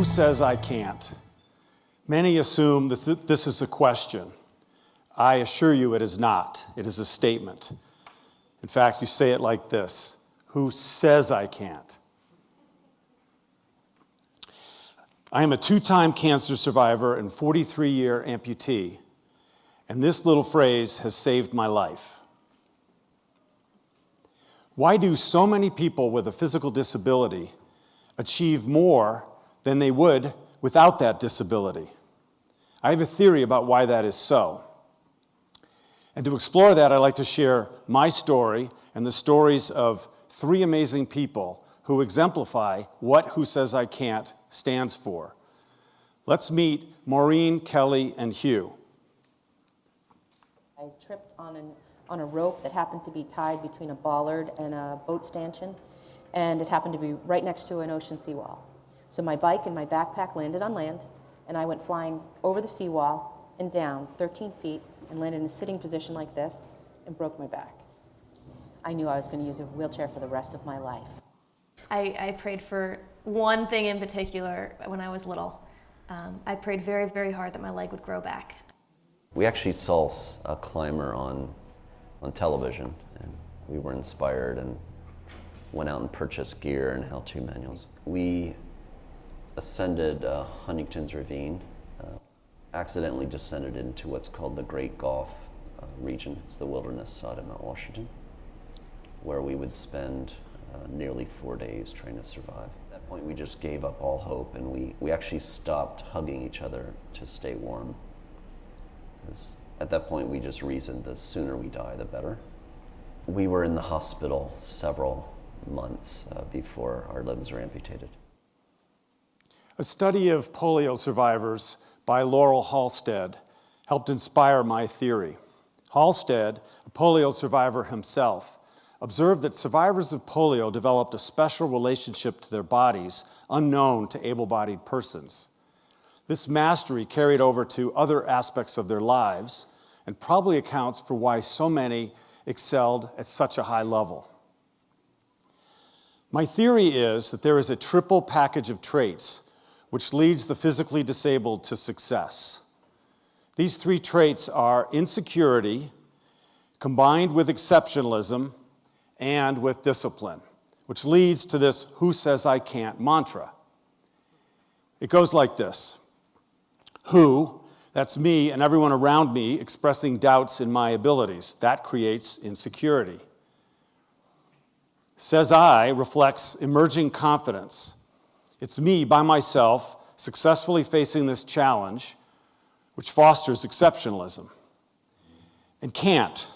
Who says I can't? Many assume this is a question. I assure you it is not. It is a statement. In fact, you say it like this: who says I can't? I am a 2-time cancer survivor and 43-year amputee, and this little phrase has saved my life. Why do so many people with a physical disability achieve more than they would without that disability? I have a theory about why that is so. And to explore that, I'd like to share my story and the stories of 3 amazing people who exemplify what Who Says I Can't stands for. Let's meet Maureen, Kelly, and Hugh. I tripped on a rope that happened to be tied between a bollard and a boat stanchion, and it happened to be right next to an ocean seawall. So my bike and my backpack landed on land, and I went flying over the seawall and down 13 feet and landed in a sitting position like this and broke my back. I knew I was going to use a wheelchair for the rest of my life. I prayed for one thing in particular when I was little. I prayed very, very hard that my leg would grow back. We actually saw a climber on television, and we were inspired and went out and purchased gear and how-to manuals. We ascended Huntington's Ravine, accidentally descended into what's called the Great Gulf region. It's the wilderness side of Mount Washington, where we would spend nearly 4 days trying to survive. At that point, we just gave up all hope, and we actually stopped hugging each other to stay warm. Because at that point, we just reasoned the sooner we die, the better. We were in the hospital several months before our limbs were amputated. A study of polio survivors by Laurel Halstead helped inspire my theory. Halstead, a polio survivor himself, observed that survivors of polio developed a special relationship to their bodies unknown to able-bodied persons. This mastery carried over to other aspects of their lives and probably accounts for why so many excelled at such a high level. My theory is that there is a triple package of traits which leads the physically disabled to success. These 3 traits are insecurity, combined with exceptionalism, and with discipline, which leads to this "Who Says I Can't" mantra. It goes like this: who, that's me and everyone around me expressing doubts in my abilities. That creates insecurity. Says I reflects emerging confidence. It's me by myself successfully facing this challenge, which fosters exceptionalism. And can't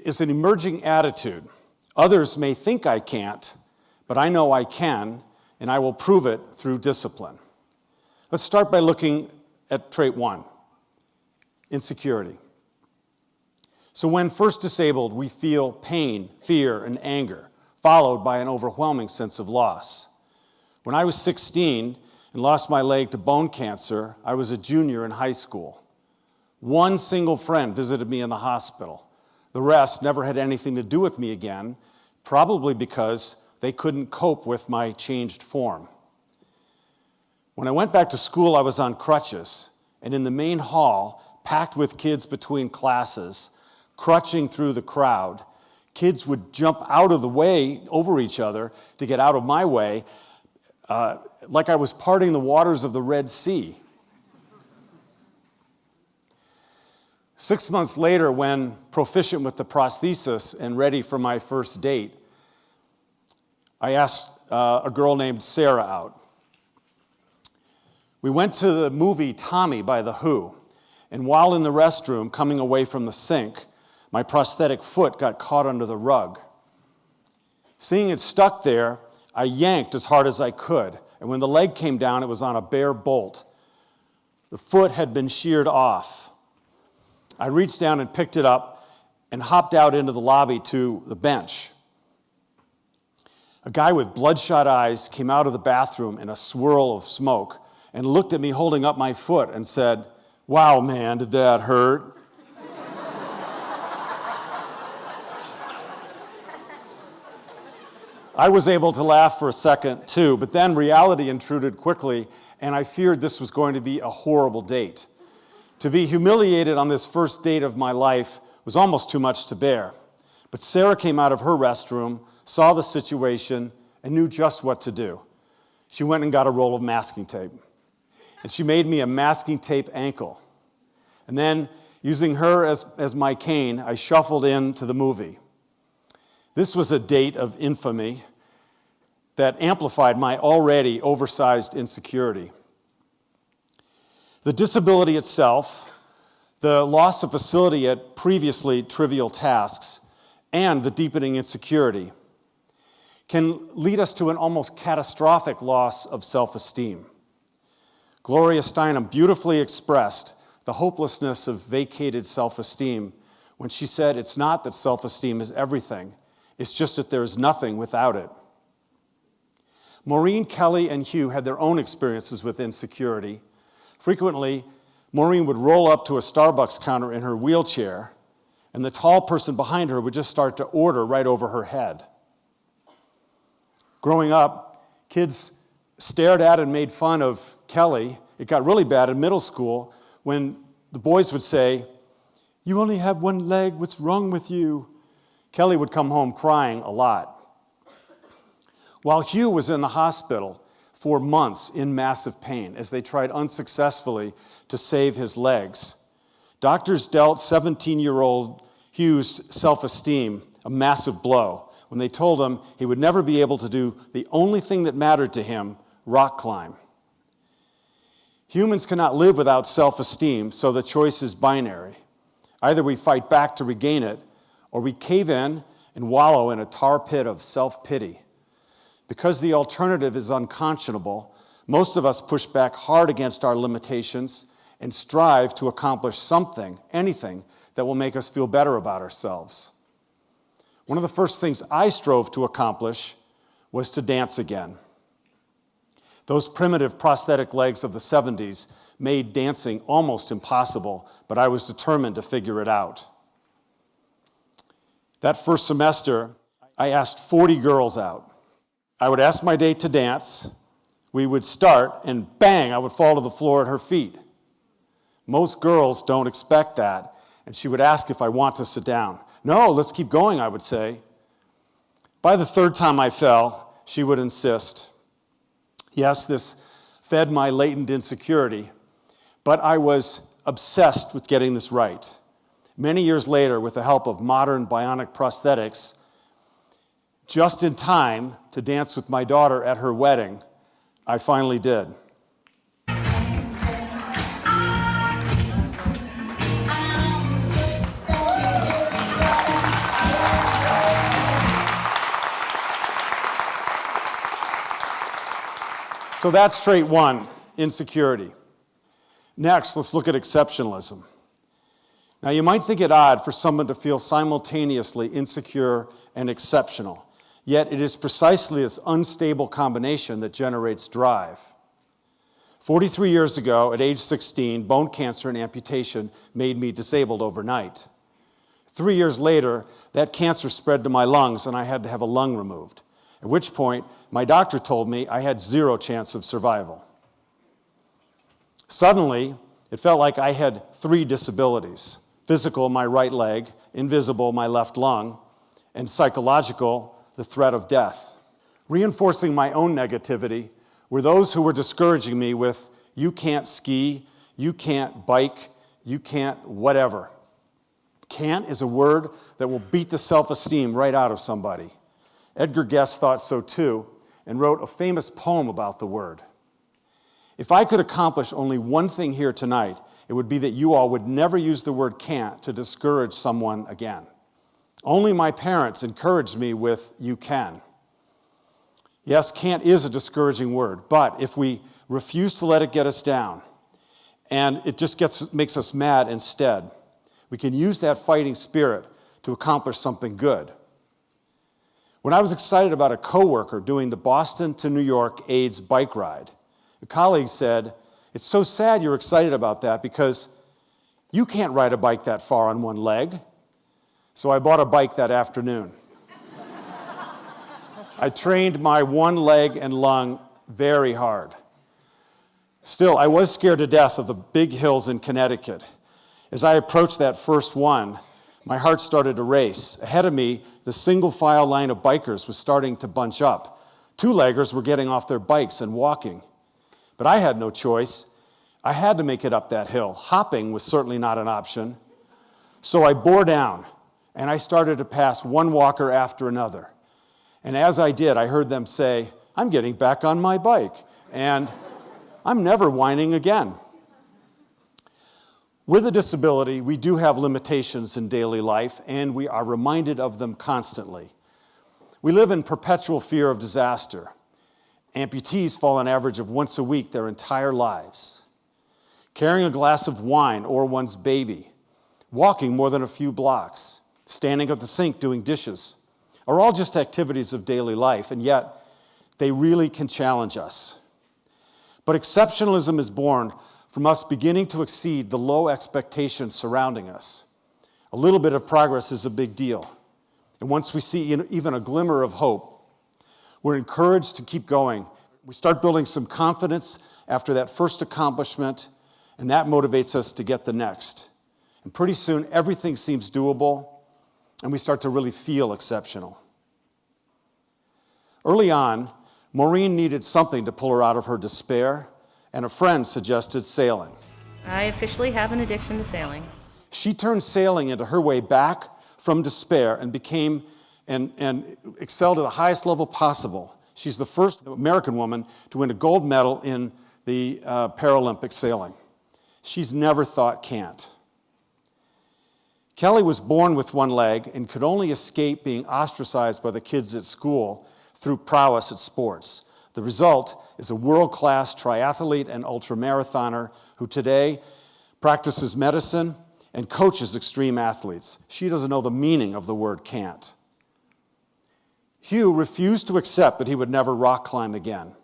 is an emerging attitude. Others may think I can't, but I know I can, and I will prove it through discipline. Let's start by looking at trait 1, insecurity. So when first disabled, we feel pain, fear, and anger, followed by an overwhelming sense of loss. When I was 16 and lost my leg to bone cancer, I was a junior in high school. 1 single friend visited me in the hospital. The rest never had anything to do with me again, probably because they couldn't cope with my changed form. When I went back to school, I was on crutches, and in the main hall, packed with kids between classes, crutching through the crowd, kids would jump out of the way over each other to get out of my way, like I was parting the waters of the Red Sea. 6 months later, when proficient with the prosthesis and ready for my first date, I asked a girl named Sarah out. We went to the movie Tommy by The Who, and while in the restroom, coming away from the sink, my prosthetic foot got caught under the rug. Seeing it stuck there, I yanked as hard as I could, and when the leg came down, it was on a bare bolt. The foot had been sheared off. I reached down and picked it up and hopped out into the lobby to the bench. A guy with bloodshot eyes came out of the bathroom in a swirl of smoke and looked at me holding up my foot and said, "Wow, man, did that hurt?" I was able to laugh for a second too, but then reality intruded quickly and I feared this was going to be a horrible date. To be humiliated on this first date of my life was almost too much to bear. But Sarah came out of her restroom, saw the situation, and knew just what to do. She went and got a roll of masking tape. And she made me a masking tape ankle. And then, using her as my cane, I shuffled into the movie. This was a date of infamy that amplified my already oversized insecurity. The disability itself, the loss of facility at previously trivial tasks, and the deepening insecurity can lead us to an almost catastrophic loss of self-esteem. Gloria Steinem beautifully expressed the hopelessness of vacated self-esteem when she said, "It's not that self-esteem is everything, it's just that there is nothing without it." Maureen, Kelly, and Hugh had their own experiences with insecurity. Frequently, Maureen would roll up to a Starbucks counter in her wheelchair, and the tall person behind her would just start to order right over her head. Growing up, kids stared at and made fun of Kelly. It got really bad in middle school when the boys would say, "You only have one leg, what's wrong with you?" Kelly would come home crying a lot. While Hugh was in the hospital for months in massive pain as they tried unsuccessfully to save his legs, doctors dealt 17-year-old Hugh's self-esteem a massive blow when they told him he would never be able to do the only thing that mattered to him, rock climb. Humans cannot live without self-esteem, so the choice is binary. Either we fight back to regain it, or we cave in and wallow in a tar pit of self-pity. Because the alternative is unconscionable, most of us push back hard against our limitations and strive to accomplish something, anything, that will make us feel better about ourselves. One of the first things I strove to accomplish was to dance again. Those primitive prosthetic legs of the 70s made dancing almost impossible, but I was determined to figure it out. That first semester, I asked 40 girls out. I would ask my date to dance, we would start, and bang, I would fall to the floor at her feet. Most girls don't expect that, and she would ask if I want to sit down. "No, let's keep going," I would say. By the third time I fell, she would insist. Yes, this fed my latent insecurity, but I was obsessed with getting this right. Many years later, with the help of modern bionic prosthetics, just in time to dance with my daughter at her wedding, I finally did. So that's trait one, insecurity. Next, let's look at exceptionalism. Now, you might think it odd for someone to feel simultaneously insecure and exceptional, yet it is precisely this unstable combination that generates drive. 43 years ago, at age 16, bone cancer and amputation made me disabled overnight. 3 years later, that cancer spread to my lungs and I had to have a lung removed, at which point my doctor told me I had 0 chance of survival. Suddenly, it felt like I had 3 disabilities: physical, my right leg; invisible, my left lung; and psychological, the threat of death. Reinforcing my own negativity were those who were discouraging me with, "You can't ski, you can't bike, you can't whatever." Can't is a word that will beat the self-esteem right out of somebody. Edgar Guest thought so too, and wrote a famous poem about the word. If I could accomplish only one thing here tonight, it would be that you all would never use the word can't to discourage someone again. Only my parents encouraged me with, "You can." Yes, can't is a discouraging word, but if we refuse to let it get us down, and it just makes us mad instead, we can use that fighting spirit to accomplish something good. When I was excited about a coworker doing the Boston to New York AIDS bike ride, a colleague said, "It's so sad you're excited about that because you can't ride a bike that far on one leg." So I bought a bike that afternoon. I trained my one leg and lung very hard. Still, I was scared to death of the big hills in Connecticut. As I approached that first one, my heart started to race. Ahead of me, the single file line of bikers was starting to bunch up. Two-leggers were getting off their bikes and walking. But I had no choice. I had to make it up that hill. Hopping was certainly not an option. So I bore down, and I started to pass one walker after another. And as I did, I heard them say, "I'm getting back on my bike," and "I'm never whining again." With a disability, we do have limitations in daily life, and we are reminded of them constantly. We live in perpetual fear of disaster. Amputees fall an average of once a week their entire lives. Carrying a glass of wine or one's baby, walking more than a few blocks, standing at the sink doing dishes, are all just activities of daily life, and yet they really can challenge us. But exceptionalism is born from us beginning to exceed the low expectations surrounding us. A little bit of progress is a big deal. And once we see even a glimmer of hope, we're encouraged to keep going. We start building some confidence after that first accomplishment, and that motivates us to get the next. And pretty soon, everything seems doable, and we start to really feel exceptional. Early on, Maureen needed something to pull her out of her despair, and a friend suggested sailing. I officially have an addiction to sailing. She turned sailing into her way back from despair and became and excelled at the highest level possible. She's the first American woman to win a gold medal in the Paralympic sailing. She's never thought cant. Kelly was born with one leg and could only escape being ostracized by the kids at school through prowess at sports. The result is a world-class triathlete and ultramarathoner who today practices medicine and coaches extreme athletes. She doesn't know the meaning of the word can't. Hugh refused to accept that he would never rock climb again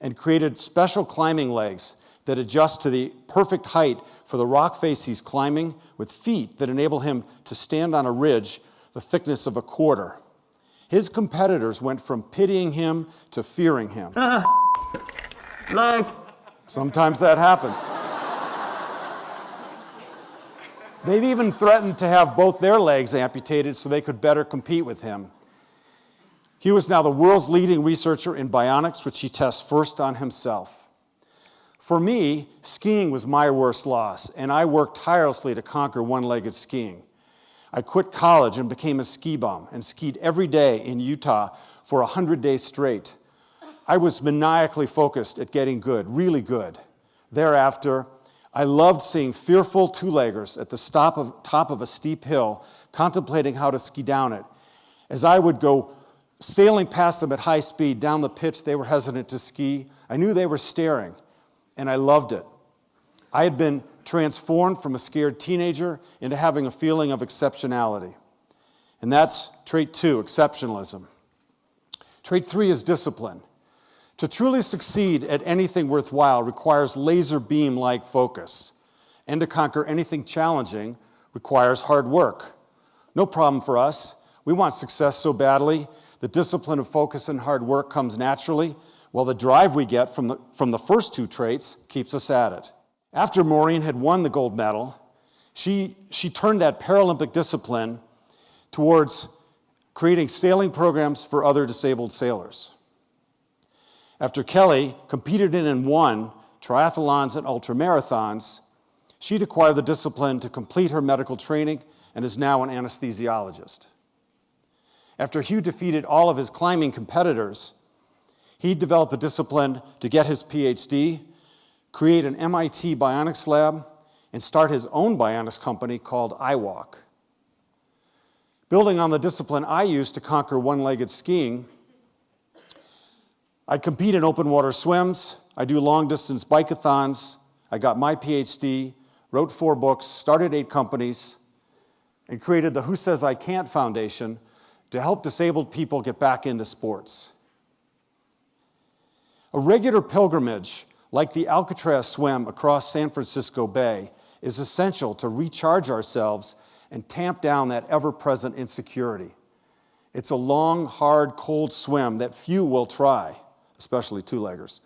and created special climbing legs that adjust to the perfect height for the rock face he's climbing, with feet that enable him to stand on a ridge the thickness of a quarter. His competitors went from pitying him to fearing him. Sometimes that happens. They've even threatened to have both their legs amputated so they could better compete with him. Hugh is now the world's leading researcher in bionics, which he tests first on himself. For me, skiing was my worst loss, and I worked tirelessly to conquer one-legged skiing. I quit college and became a ski bum and skied every day in Utah for 100 days straight. I was maniacally focused at getting good, really good. Thereafter, I loved seeing fearful two-leggers at the top of a steep hill, contemplating how to ski down it. As I would go sailing past them at high speed down the pitch they were hesitant to ski, I knew they were staring, and I loved it. I had been transformed from a scared teenager into having a feeling of exceptionality. And that's trait 2, exceptionalism. Trait 3 is discipline. To truly succeed at anything worthwhile requires laser beam-like focus. And to conquer anything challenging requires hard work. No problem for us. We want success so badly. The discipline of focus and hard work comes naturally, while the drive we get from the first 2 traits keeps us at it. After Maureen had won the gold medal, she turned that Paralympic discipline towards creating sailing programs for other disabled sailors. After Kelly competed in and won triathlons and ultramarathons, she'd acquired the discipline to complete her medical training and is now an anesthesiologist. After Hugh defeated all of his climbing competitors, he developed a discipline to get his PhD, create an MIT bionics lab, and start his own bionics company called iWalk. Building on the discipline I used to conquer one-legged skiing, I compete in open water swims, I do long-distance bike-a-thons, I got my PhD, wrote 4 books, started 8 companies, and created the Who Says I Can't Foundation to help disabled people get back into sports. A regular pilgrimage, like the Alcatraz swim across San Francisco Bay, is essential to recharge ourselves and tamp down that ever-present insecurity. It's a long, hard, cold swim that few will try, especially two-leggers.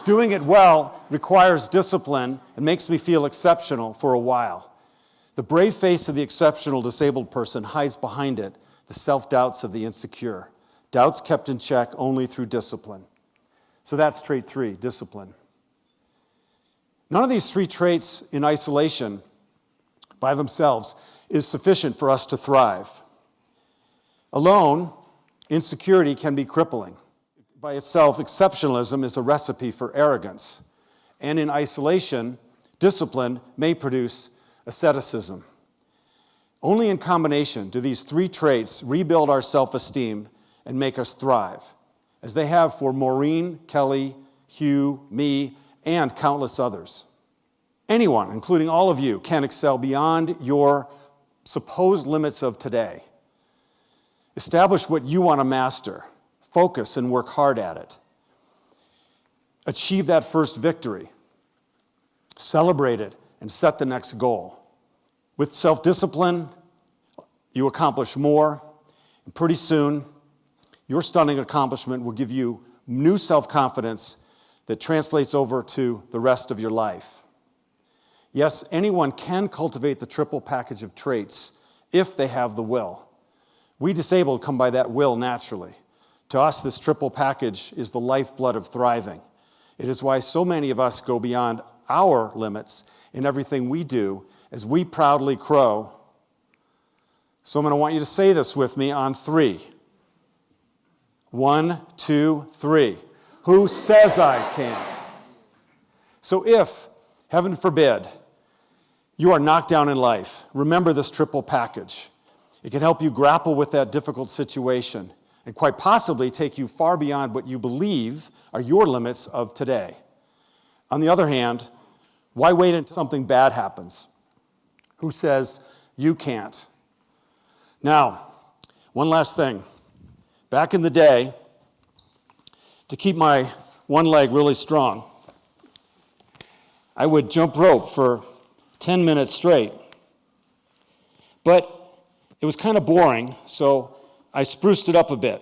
Doing it well requires discipline and makes me feel exceptional for a while. The brave face of the exceptional disabled person hides behind it the self-doubts of the insecure. Doubts kept in check only through discipline. So that's trait 3, discipline. None of these 3 traits in isolation by themselves is sufficient for us to thrive. Alone, insecurity can be crippling. By itself, exceptionalism is a recipe for arrogance. And in isolation, discipline may produce asceticism. Only in combination do these 3 traits rebuild our self-esteem and make us thrive, as they have for Maureen, Kelly, Hugh, me, and countless others. Anyone, including all of you, can excel beyond your supposed limits of today. Establish what you want to master. Focus and work hard at it. Achieve that first victory. Celebrate it and set the next goal. With self-discipline, you accomplish more, and pretty soon, your stunning accomplishment will give you new self-confidence that translates over to the rest of your life. Yes, anyone can cultivate the triple package of traits if they have the will. We disabled come by that will naturally. To us, this triple package is the lifeblood of thriving. It is why so many of us go beyond our limits in everything we do as we proudly crow. So I'm going to want you to say this with me on 3. 1, 2, 3. Who says I can? So if, heaven forbid, you are knocked down in life, remember this triple package. It can help you grapple with that difficult situation and quite possibly take you far beyond what you believe are your limits of today. On the other hand, why wait until something bad happens? Who says you can't? Now, one last thing. Back in the day, to keep my one leg really strong, I would jump rope for 10 minutes straight. But it was kind of boring, so I spruced it up a bit.